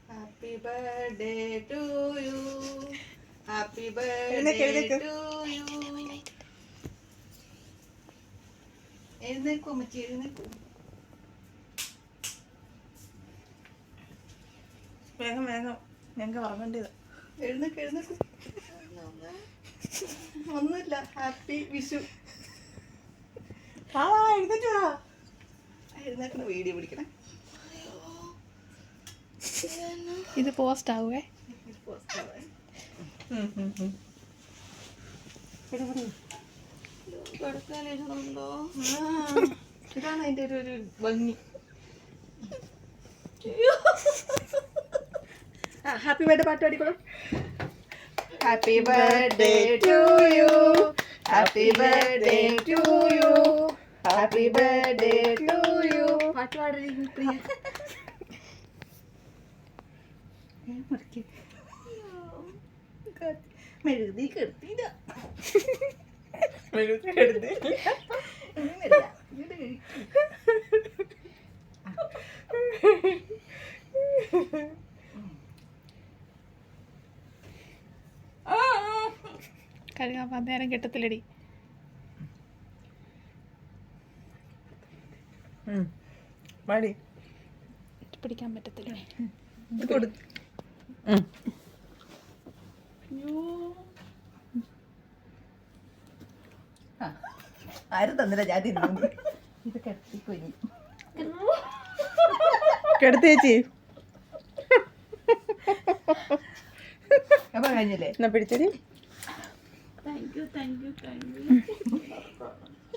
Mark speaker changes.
Speaker 1: Happy birthday to you, happy birthday to you. എഴുന്നേക്കൂ അമ്മച്ചി, എഴുന്നേക്കൂ.
Speaker 2: വേഗം വേഗം, ഞങ്ങൾക്ക് ഉറങ്ങേണ്ടത്.
Speaker 1: എഴുന്നേക്ക് എഴുന്നേക്ക്. ഒന്നുമില്ല, ഹാപ്പി വിഷു. എഴുന്നേക്കണ വീഡിയോ പിടിക്കണേ.
Speaker 3: ഇത് പോസ്റ്റ് ആവുവേ.
Speaker 1: ഇതാണ് അതിന്റെ ഒരു ഭംഗി. ഹാപ്പി ബർത്ത്ഡേ പാട്ട് പാടിക്കോളൂ. Happy birthday to you, happy birthday to you, happy birthday to you. പാട്ട് പാടി പ്രിയ. മെഴുതി കെടുത്തില്ല.
Speaker 3: കഴുകാൻ നേരം കിട്ടത്തില്ലടി. പിടിക്കാൻ പറ്റത്തില്ല.
Speaker 1: ആരും തന്നില്ല, ഞാൻ തിന്നു. ഇത് കെട്ടിക്കൊഞ്ഞി
Speaker 2: കെടുത്തേച്ചി.
Speaker 1: അപ്പൊ കഴിഞ്ഞില്ലേ?
Speaker 2: എന്നാ പിടിച്ചടി.
Speaker 1: Thank you.